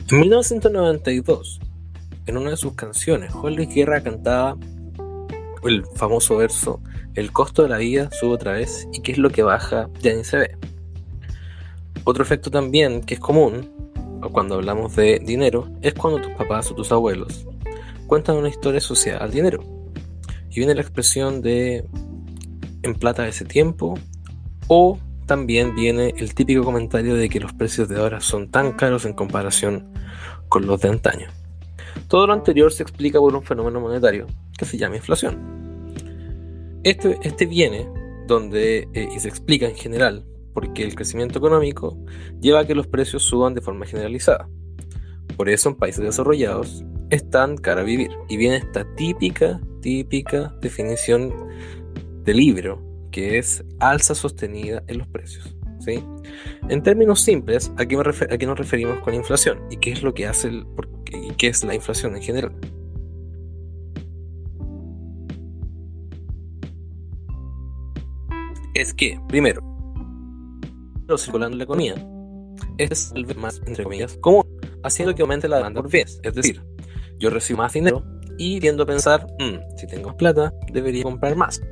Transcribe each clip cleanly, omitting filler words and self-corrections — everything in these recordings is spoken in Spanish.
En 1992, en una de sus canciones, Juan Luis Guerra cantaba el famoso verso: el costo de la vida sube otra vez y qué es lo que baja ya ni se ve. Otro efecto también que es común cuando hablamos de dinero es cuando tus papás o tus abuelos cuentan una historia asociada al dinero. Y viene la expresión de en plata de ese tiempo, o también viene el típico comentario de que los precios de ahora son tan caros en comparación con los de antaño. Todo lo anterior se explica por un fenómeno monetario que se llama inflación. Este viene donde, y se explica en general, porque el crecimiento económico lleva a que los precios suban de forma generalizada. Por eso en países desarrollados es tan caro vivir. Y viene esta típica definición de libro, que es alza sostenida en los precios, ¿sí? En términos simples, ¿a qué nos referimos con inflación? ¿Y qué es lo que hace y qué es la inflación en general? Es que, primero, lo circulando en la economía es el más, entre comillas, común, haciendo que aumente la demanda por bienes. Es decir, yo recibo más dinero y tiendo a pensar, si tengo más plata, debería comprar más.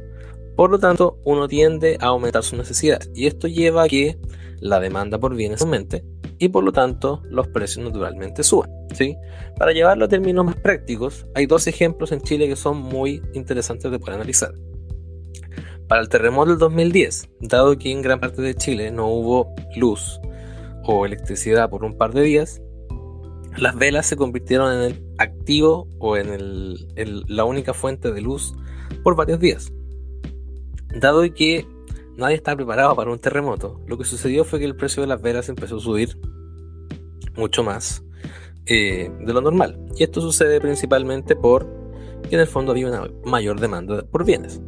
Por lo tanto, uno tiende a aumentar sus necesidades y esto lleva a que la demanda por bienes aumente y por lo tanto los precios naturalmente suban, ¿sí? Para llevarlo a términos más prácticos, hay dos ejemplos en Chile que son muy interesantes de poder analizar. Para el terremoto del 2010, dado que en gran parte de Chile no hubo luz o electricidad por un par de días, las velas se convirtieron en el activo o en la única fuente de luz por varios días. Dado que nadie estaba preparado para un terremoto, lo que sucedió fue que el precio de las velas empezó a subir mucho más de lo normal. Y esto sucede principalmente porque en el fondo había una mayor demanda por bienes.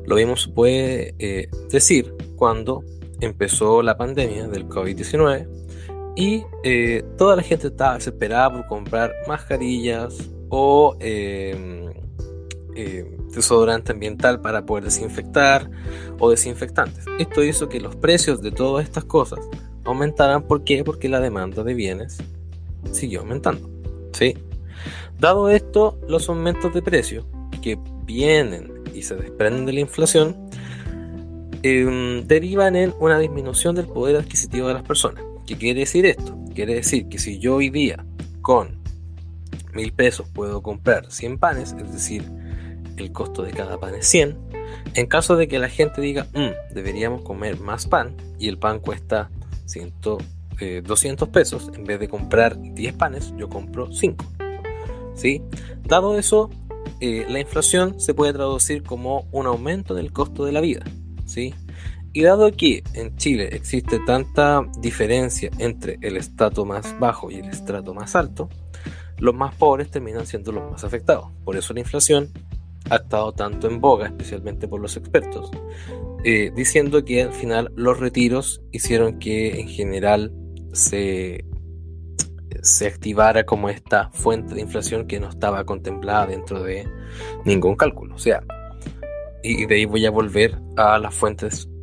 Lo mismo se puede decir cuando empezó la pandemia del COVID-19 y toda la gente estaba desesperada por comprar mascarillas o desodorante ambiental para poder desinfectar o desinfectantes. Esto hizo que los precios de todas estas cosas aumentaran. ¿Por qué? Porque la demanda de bienes siguió aumentando, ¿sí? Dado esto, los aumentos de precios que vienen y se desprenden de la inflación derivan en una disminución del poder adquisitivo de las personas. ¿Qué quiere decir esto? Quiere decir que si yo hoy día con 1.000 pesos puedo comprar 100 panes, es decir, el costo de cada pan es 100, en caso de que la gente diga deberíamos comer más pan y el pan cuesta 200 pesos, en vez de comprar 10 panes yo compro 5, ¿sí? Dado eso, la inflación se puede traducir como un aumento del costo de la vida, ¿sí? Y dado que en Chile existe tanta diferencia entre el estrato más bajo y el estrato más alto, los más pobres terminan siendo los más afectados. Por eso la inflación ha estado tanto en boga, especialmente por los expertos, diciendo que al final los retiros hicieron que en general se activara como esta fuente de inflación que no estaba contemplada dentro de ningún cálculo. O sea, y de ahí voy a volver a las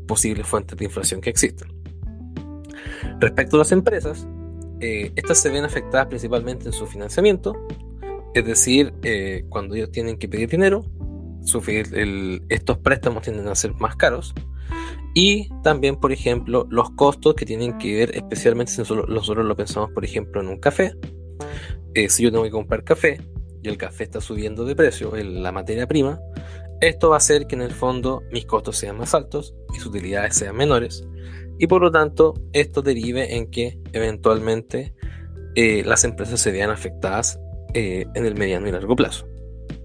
posibles fuentes de inflación que existen. Respecto a las empresas, estas se ven afectadas principalmente en su financiamiento, es decir, cuando ellos tienen que pedir dinero, estos préstamos tienden a ser más caros. Y también, por ejemplo, los costos que tienen que ver, especialmente si nosotros lo pensamos, por ejemplo, en un café. Si yo tengo que comprar café y el café está subiendo de precio, la materia prima, esto va a hacer que en el fondo mis costos sean más altos, mis utilidades sean menores, y por lo tanto esto derive en que eventualmente las empresas se vean afectadas en el mediano y largo plazo,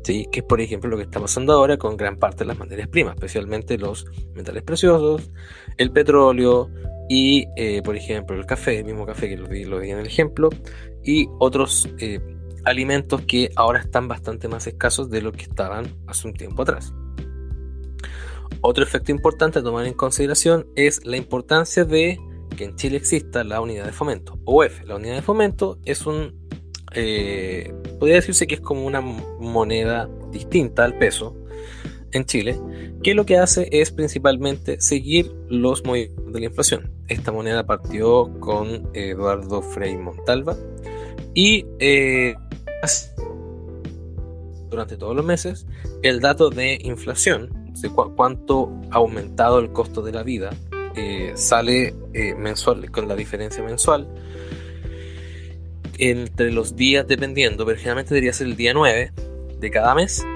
¿sí? Que es por ejemplo lo que está pasando ahora con gran parte de las materias primas, especialmente los metales preciosos, el petróleo y por ejemplo el café, el mismo café que lo di en el ejemplo, y otros alimentos que ahora están bastante más escasos de lo que estaban hace un tiempo atrás. Otro efecto importante a tomar en consideración es la importancia de que en Chile exista la unidad de fomento, UF. La unidad de fomento es podría decirse que es como una moneda distinta al peso en Chile, que lo que hace es principalmente seguir los movimientos de la inflación. Esta moneda partió con Eduardo Frei Montalva Y durante todos los meses el dato de inflación, de cuánto ha aumentado el costo de la vida, sale mensual, con la diferencia mensual entre los días, dependiendo, pero generalmente debería ser el día 9 de cada mes,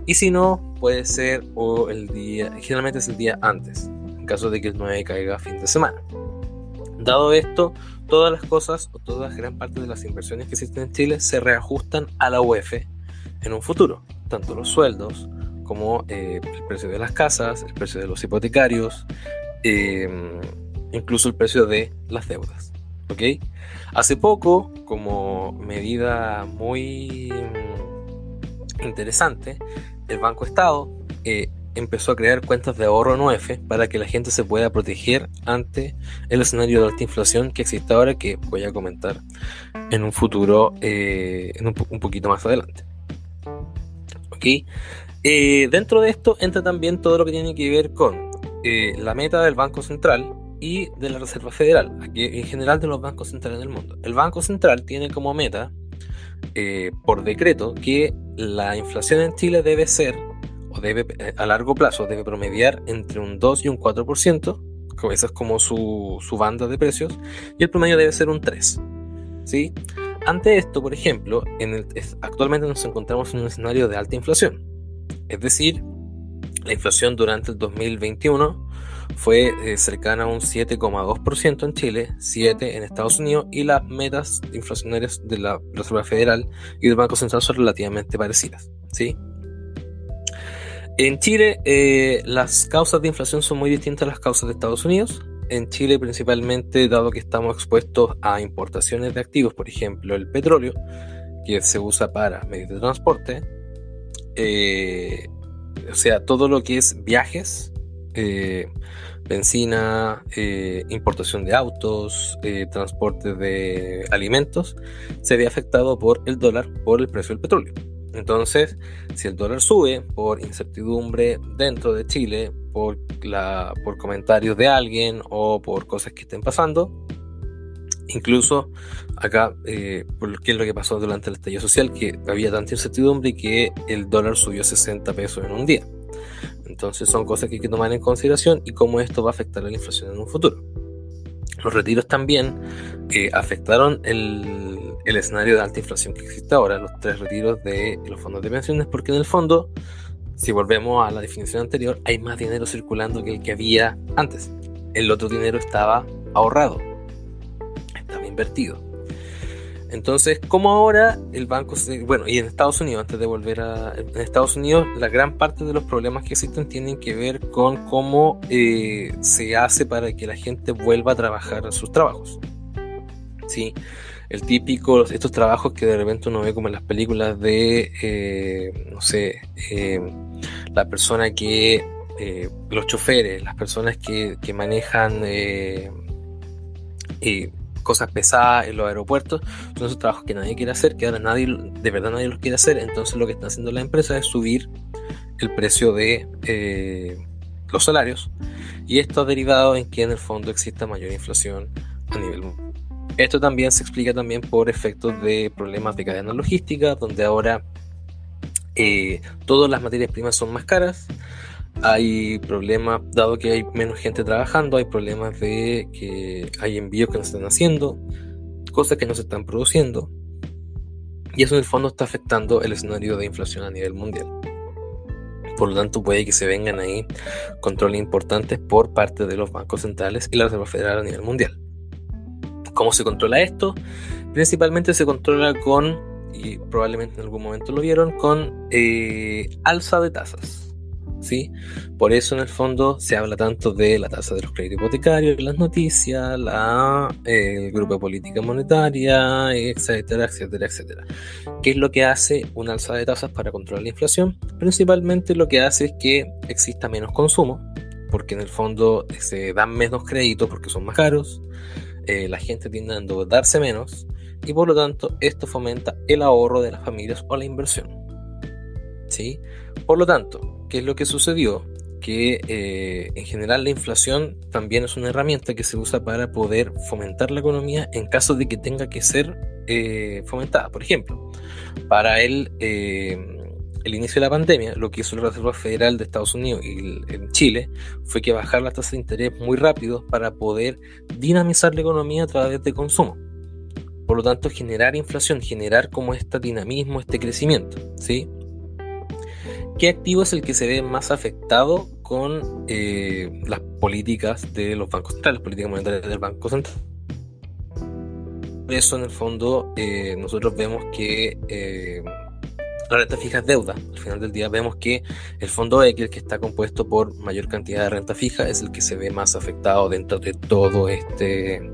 y si no, puede ser o el día, generalmente es el día antes, en caso de que el 9 caiga fin de semana. Dado esto, todas las cosas o toda gran parte de las inversiones que existen en Chile se reajustan a la UEF en un futuro, tanto los sueldos como el precio de las casas, el precio de los hipotecarios, incluso el precio de las deudas. ¿Ok? Hace poco, como medida muy interesante, el Banco Estado empezó a crear cuentas de ahorro en UEF para que la gente se pueda proteger ante el escenario de alta inflación que existe ahora, que voy a comentar en un futuro, un poquito más adelante. ¿Ok? Dentro de esto entra también todo lo que tiene que ver con la meta del Banco Central y de la Reserva Federal, aquí en general de los bancos centrales del mundo. El Banco Central tiene como meta, por decreto, que la inflación en Chile debe ser, o debe a largo plazo, debe promediar entre un 2 y un 4%, esa es como su banda de precios, y el promedio debe ser un 3%. ¿Sí? Ante esto, por ejemplo, actualmente nos encontramos en un escenario de alta inflación. Es decir, la inflación durante el 2021 fue cercana a un 7,2% en Chile, 7% en Estados Unidos, y las metas inflacionarias de la Reserva Federal y del Banco Central son relativamente parecidas. ¿Sí? En Chile, las causas de inflación son muy distintas a las causas de Estados Unidos. En Chile, principalmente, dado que estamos expuestos a importaciones de activos, por ejemplo, el petróleo, que se usa para medios de transporte, o sea, todo lo que es viajes, benzina, importación de autos, transporte de alimentos, se ve afectado por el dólar, por el precio del petróleo. Entonces, si el dólar sube por incertidumbre dentro de Chile, por comentarios de alguien o por cosas que estén pasando, incluso acá, por qué es lo que pasó durante el estallido social, que había tanta incertidumbre y que el dólar subió 60 pesos en un día. Entonces son cosas que hay que tomar en consideración y cómo esto va a afectar a la inflación en un futuro. Los retiros también afectaron el escenario de alta inflación que existe ahora, los 3 retiros de los fondos de pensiones, porque en el fondo, si volvemos a la definición anterior, hay más dinero circulando que el que había antes. El otro dinero estaba ahorrado, estaba invertido. Entonces, como ahora el banco, y en Estados Unidos, antes de volver en Estados Unidos, la gran parte de los problemas que existen tienen que ver con cómo se hace para que la gente vuelva a trabajar a sus trabajos. ¿Sí? El típico, estos trabajos que de repente uno ve como en las películas de, la persona que, los choferes, las personas que manejan cosas pesadas en los aeropuertos, son esos trabajos que nadie quiere hacer, que ahora de verdad nadie los quiere hacer. Entonces lo que están haciendo las empresas es subir el precio de los salarios, y esto ha derivado en que en el fondo exista mayor inflación a nivel mundial. Esto también se explica también por efectos de problemas de cadena logística, donde ahora todas las materias primas son más caras. Hay problemas, dado que hay menos gente trabajando, hay problemas de que hay envíos que no se están haciendo, cosas que no se están produciendo, y eso en el fondo está afectando el escenario de inflación a nivel mundial. Por lo tanto, puede que se vengan ahí controles importantes por parte de los bancos centrales y la Reserva Federal a nivel mundial. ¿Cómo se controla esto? Principalmente se controla con, y probablemente en algún momento lo vieron, con alza de tasas. ¿Sí? Por eso en el fondo se habla tanto de la tasa de los créditos hipotecarios, las noticias, el grupo de política monetaria, etcétera, etcétera, etcétera. ¿Qué es lo que hace una alza de tasas para controlar la inflación? Principalmente lo que hace es que exista menos consumo, porque en el fondo se dan menos créditos porque son más caros, la gente tiende a endeudarse menos, y por lo tanto esto fomenta el ahorro de las familias o la inversión. ¿Sí? Por lo tanto, ¿qué es lo que sucedió? que en general la inflación también es una herramienta que se usa para poder fomentar la economía en caso de que tenga que ser fomentada. Por ejemplo, para el inicio de la pandemia, lo que hizo la Reserva Federal de Estados Unidos y en Chile fue que bajar las tasas de interés muy rápido para poder dinamizar la economía a través de consumo. Por lo tanto, generar inflación, generar como este dinamismo, este crecimiento, ¿sí? ¿Qué activo es el que se ve más afectado con las políticas de los bancos centrales, políticas monetarias del Banco Central? Por eso, en el fondo, nosotros vemos que la renta fija es deuda. Al final del día vemos que el fondo X, que está compuesto por mayor cantidad de renta fija, es el que se ve más afectado dentro de todo este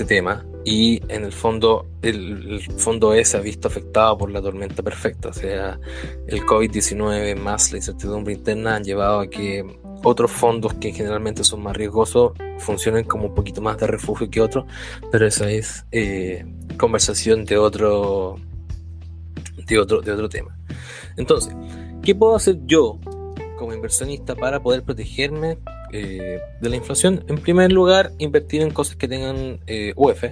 tema. Y en el fondo fondo E se ha visto afectado por la tormenta perfecta, o sea, el COVID-19 más la incertidumbre interna han llevado a que otros fondos que generalmente son más riesgosos funcionen como un poquito más de refugio que otros, pero esa es conversación de otro tema. Entonces, ¿qué puedo hacer yo como inversionista para poder protegerme de la inflación? En primer lugar, invertir en cosas que tengan UF,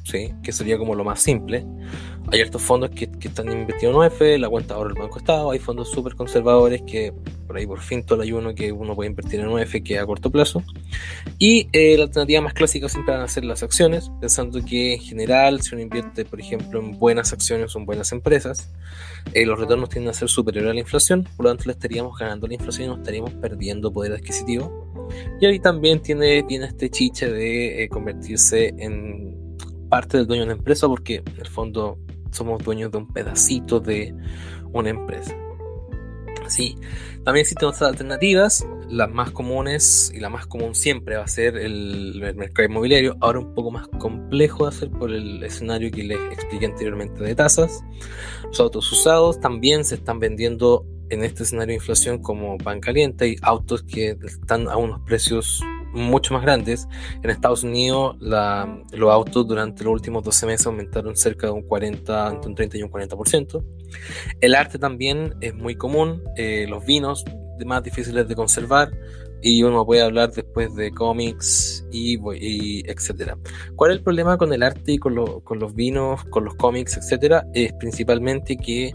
¿sí? Que sería como lo más simple. Hay hartos fondos que están invertidos en UF, la cuenta ahora del Banco Estado. Hay fondos súper conservadores que por ahí por fin hay uno que uno puede invertir en UF que a corto plazo. Y la alternativa más clásica siempre van a ser las acciones, pensando que en general si uno invierte por ejemplo en buenas acciones o en buenas empresas, los retornos tienden a ser superiores a la inflación, por lo tanto le estaríamos ganando la inflación y no estaríamos perdiendo poder adquisitivo. Y ahí también tiene este chiche de convertirse en parte del dueño de una empresa, porque en el fondo somos dueños de un pedacito de una empresa. Sí, también existen otras alternativas. Las más comunes y la más común siempre va a ser el mercado inmobiliario, ahora un poco más complejo de hacer por el escenario que les expliqué anteriormente de tasas. Los autos usados también se están vendiendo en este escenario de inflación como pan caliente. Hay autos que están a unos precios mucho más grandes. En Estados Unidos los autos durante los últimos 12 meses aumentaron cerca de entre un 30 y un 40%. El arte también es muy común, los vinos más difíciles de conservar, y uno puede hablar después de cómics y etcétera. ¿Cuál es el problema con el arte y con los vinos, con los cómics, etcétera? Es principalmente que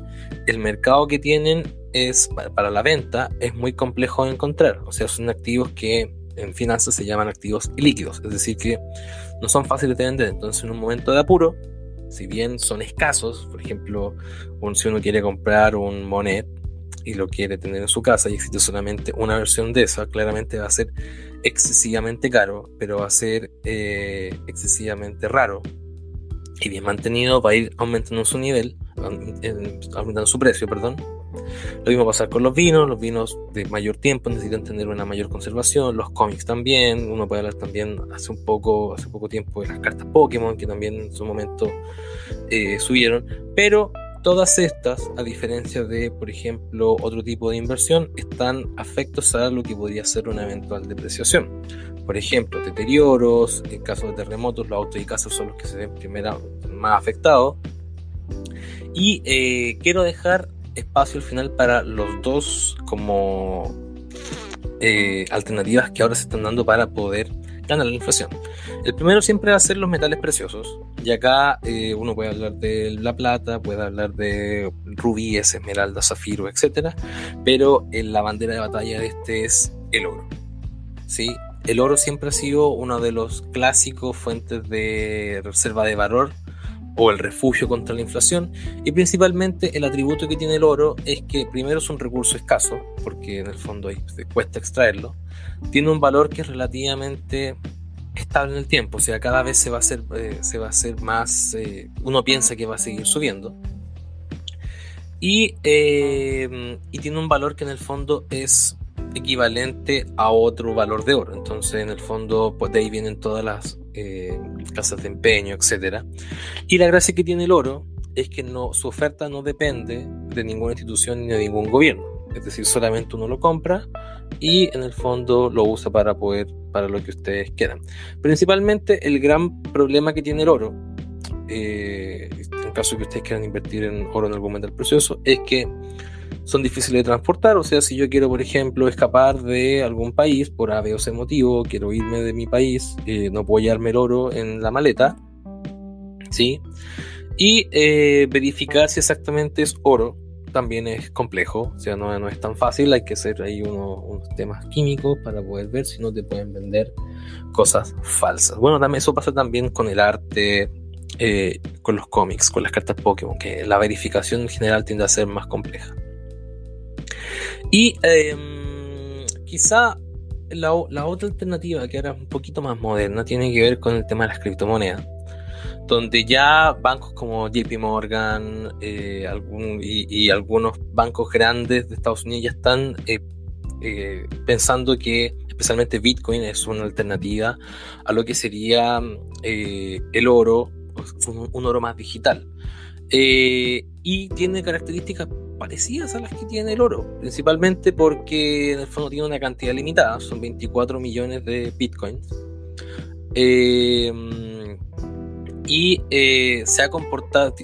el mercado que tienen es para la venta es muy complejo de encontrar. O sea, son activos que en finanzas se llaman activos líquidos, es decir que no son fáciles de vender. Entonces en un momento de apuro, si bien son escasos, por ejemplo, si uno quiere comprar un Monet y lo quiere tener en su casa y existe solamente una versión de esa, claramente va a ser excesivamente caro, pero va a ser excesivamente raro y bien mantenido, va a ir aumentando su nivel, aumentando su precio, perdón. Lo mismo va a pasar con los vinos de mayor tiempo necesitan tener una mayor conservación, los cómics también. Uno puede hablar también hace poco tiempo de las cartas Pokémon, que también en su momento subieron, pero todas estas, a diferencia de, por ejemplo, otro tipo de inversión, están afectos a lo que podría ser una eventual depreciación. Por ejemplo, deterioros, en caso de terremotos, los autos y casas son los que se ven más afectados. Y quiero dejar espacio al final para los dos como alternativas que ahora se están dando para poder ganar la inflación. El primero siempre va a ser los metales preciosos, y acá uno puede hablar de la plata, puede hablar de rubíes, esmeraldas, zafiros, etcétera, pero la bandera de batalla de este es el oro, ¿sí? El oro siempre ha sido uno de los clásicos fuentes de reserva de valor o el refugio contra la inflación, y principalmente el atributo que tiene el oro es que primero es un recurso escaso, porque en el fondo cuesta extraerlo, tiene un valor que es relativamente estable en el tiempo, o sea, cada vez se va a hacer más, uno piensa que va a seguir subiendo, y tiene un valor que en el fondo es equivalente a otro valor de oro. Entonces en el fondo pues de ahí vienen todas las casas de empeño, etcétera. Y la gracia que tiene el oro es que su oferta no depende de ninguna institución ni de ningún gobierno, es decir, solamente uno lo compra y en el fondo lo usa para lo que ustedes quieran. Principalmente el gran problema que tiene el oro, en caso de que ustedes quieran invertir en oro en algún metal precioso, es que son difíciles de transportar. O sea, si yo quiero, por ejemplo, escapar de algún país por A, B o C motivo, quiero irme de mi país, no puedo llevarme el oro en la maleta, ¿sí? Y verificar si exactamente es oro también es complejo, o sea, no es tan fácil, hay que hacer ahí unos temas químicos para poder ver si no te pueden vender cosas falsas. Bueno, también eso pasa también con el arte, con los cómics, con las cartas Pokémon, que la verificación en general tiende a ser más compleja. Y quizá la otra alternativa, que ahora es un poquito más moderna, tiene que ver con el tema de las criptomonedas, donde ya bancos como JP Morgan y algunos bancos grandes de Estados Unidos ya están pensando que especialmente Bitcoin es una alternativa a lo que sería el oro, un oro más digital. Y tiene características parecidas a las que tiene el oro, principalmente porque en el fondo tiene una cantidad limitada, son 24 millones de bitcoins, y se ha comportado,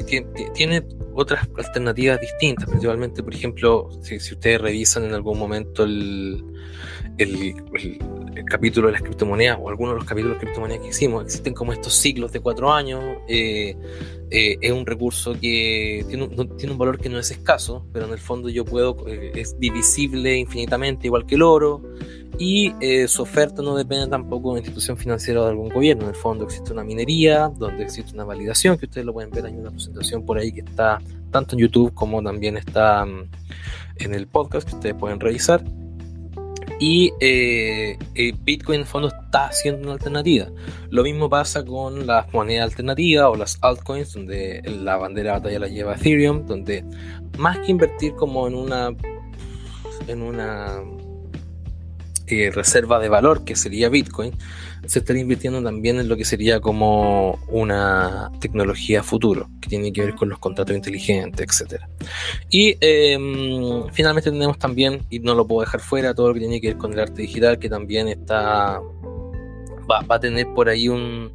tiene otras alternativas distintas, principalmente, por ejemplo, si ustedes revisan en algún momento el capítulo de las criptomonedas o algunos de los capítulos de criptomonedas que hicimos, existen como estos ciclos de 4 años. Es un recurso que tiene un valor que no es escaso, pero en el fondo es divisible infinitamente, igual que el oro, y su oferta no depende tampoco de una institución financiera o de algún gobierno. En el fondo existe una minería donde existe una validación, que ustedes lo pueden ver, hay una presentación por ahí que está tanto en YouTube como también está en el podcast, que ustedes pueden revisar. Y Bitcoin en el fondo está siendo una alternativa. Lo mismo pasa con las monedas alternativas o las altcoins, donde la bandera de batalla la lleva Ethereum, donde más que invertir como en una reserva de valor que sería Bitcoin, se estaría invirtiendo también en lo que sería como una tecnología futuro que tiene que ver con los contratos inteligentes, etcétera. Y finalmente tenemos también, y no lo puedo dejar fuera, todo lo que tiene que ver con el arte digital, que también va a tener por ahí un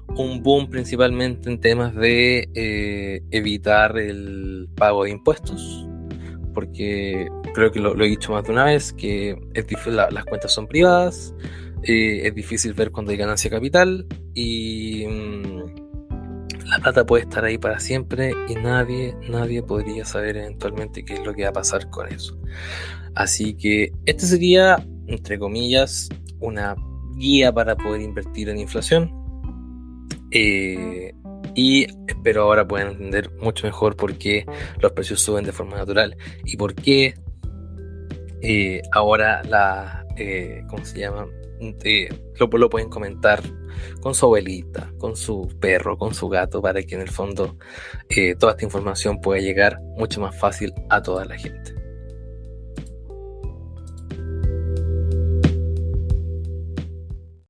boom, principalmente en temas de evitar el pago de impuestos, porque creo que lo he dicho más de una vez, que las cuentas son privadas, es difícil ver cuando hay ganancia de capital, y la plata puede estar ahí para siempre y nadie podría saber eventualmente qué es lo que va a pasar con eso. Así que este sería, entre comillas, una guía para poder invertir en inflación, y espero ahora puedan entender mucho mejor por qué los precios suben de forma natural y por qué ahora ¿cómo se llama? Lo pueden comentar con su abuelita, con su perro, con su gato, para que en el fondo toda esta información pueda llegar mucho más fácil a toda la gente.